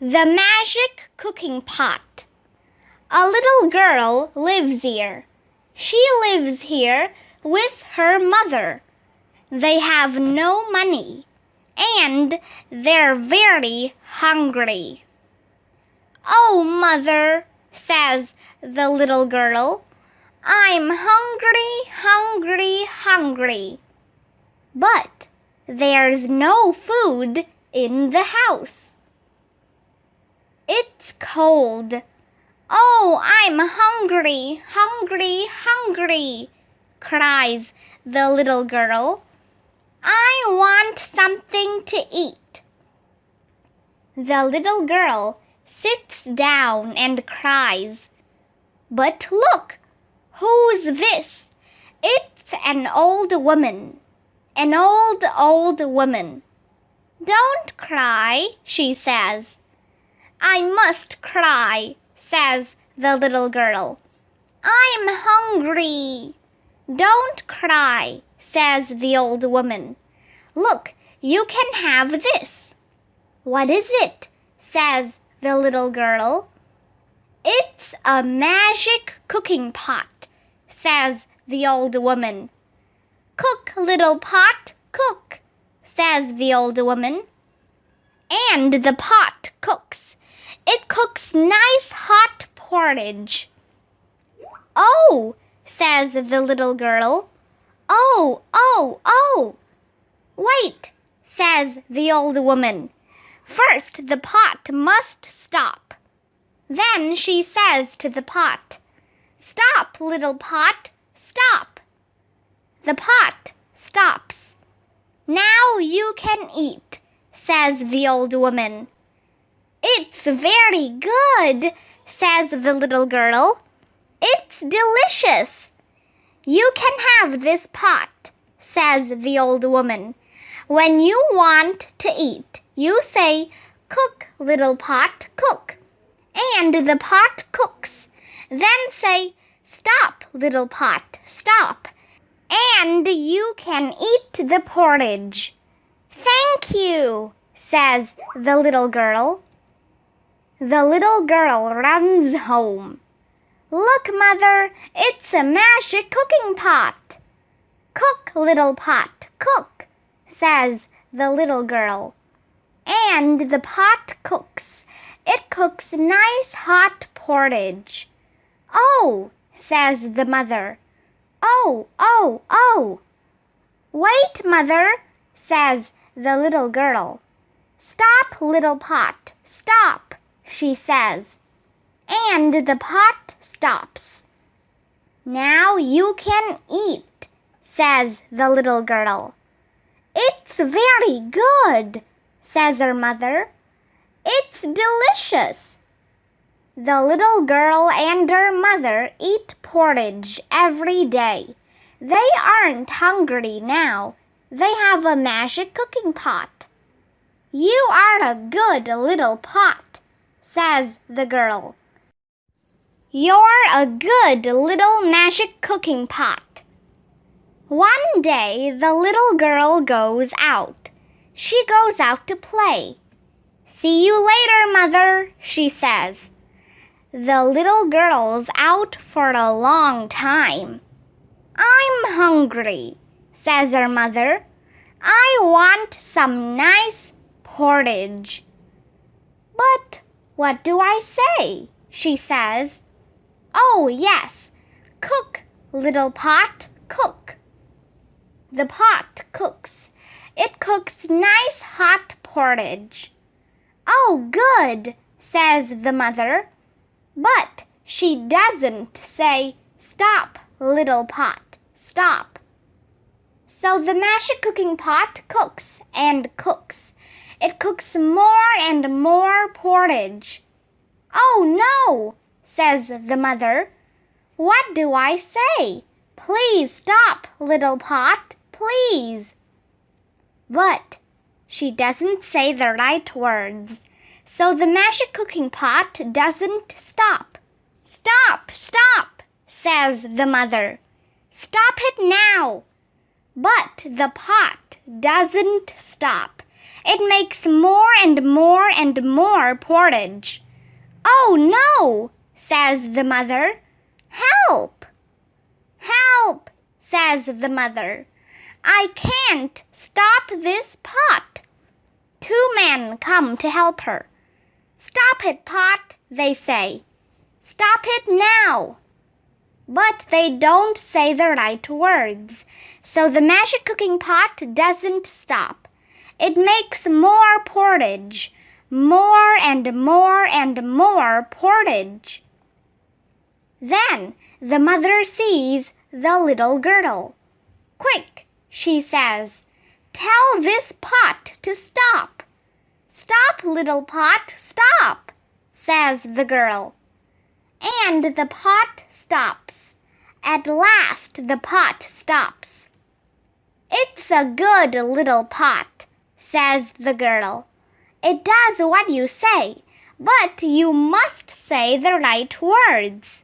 The Magic Cooking Pot. A little girl lives here. She lives here with her mother. They have no money, and they're very hungry. "Oh, Mother," says the little girl, "I'm hungry, hungry, hungry." But there's no food in the house. It's cold. "Oh, I'm hungry, hungry, hungry," cries the little girl. "I want something to eat." The little girl sits down and cries. "But look, who's this? It's an old woman, an old woman." "Don't cry," she says. "I must cry," says the little girl. "I'm hungry." "Don't cry," says the old woman. "Look, you can have this." "What is it?" says the little girl. "It's a magic cooking pot," says the old woman. "Cook, little pot, cook," says the old woman. And the pot cooks. It cooks nice hot porridge. "Oh," says the little girl. "Oh, oh, oh." "Wait," says the old woman. "First the pot must stop." Then she says to the pot, "Stop, little pot, stop." The pot stops. "Now you can eat," says the old woman. "It's very good," says the little girl. "It's delicious." "You can have this pot," says the old woman. "When you want to eat, you say, 'Cook, little pot, cook.' And the pot cooks. Then say, 'Stop, little pot, stop.' And you can eat the porridge." "Thank you," says the little girl. The little girl runs home. "Look, Mother, it's a magic cooking pot." "Cook, little pot, cook," says the little girl. And the pot cooks. It cooks nice hot porridge. "Oh," says the mother. "Oh, oh, oh." "Wait, Mother," says the little girl. "Stop, little pot, stop," she says. And the pot stops. "Now you can eat," says the little girl. "It's very good," says her mother. "It's delicious." The little girl and her mother eat porridge every day. They aren't hungry now. They have a magic cooking pot. "You are a good little pot," says the girl. "You're a good little magic cooking pot." One day the little girl goes out. She goes out to play. "See you later, Mother," she says. The little girl's out for a long time. "I'm hungry," says her mother. "I want some nice porridge." "But what do I say?" she says. "Oh, yes, cook, little pot, cook." The pot cooks. It cooks nice hot porridge. "Oh, good," says the mother. But she doesn't say, "Stop, little pot, stop." So the magic cooking pot cooks and cooks. It cooks more and more porridge. "Oh, no," says the mother. "What do I say? Please stop, little pot, please." But she doesn't say the right words. So the magic cooking pot doesn't stop. "Stop, stop," says the mother. "Stop it now." But the pot doesn't stop. It makes more and more and more porridge. Oh no, says the mother. Help! Help, says the mother. I can't stop this pot. 2 men come to help her. Stop it, pot, they say. Stop it now. But they don't say the right words, so the magic cooking pot doesn't stop. It makes more porridge, more and more and more porridge. Then the mother sees the little girl. Quick, she says, tell this pot to stop. Stop, little pot, stop, says the girl. And the pot stops. At last the pot stops. It's a good little pot, says the girl. It does what you say, but you must say the right words.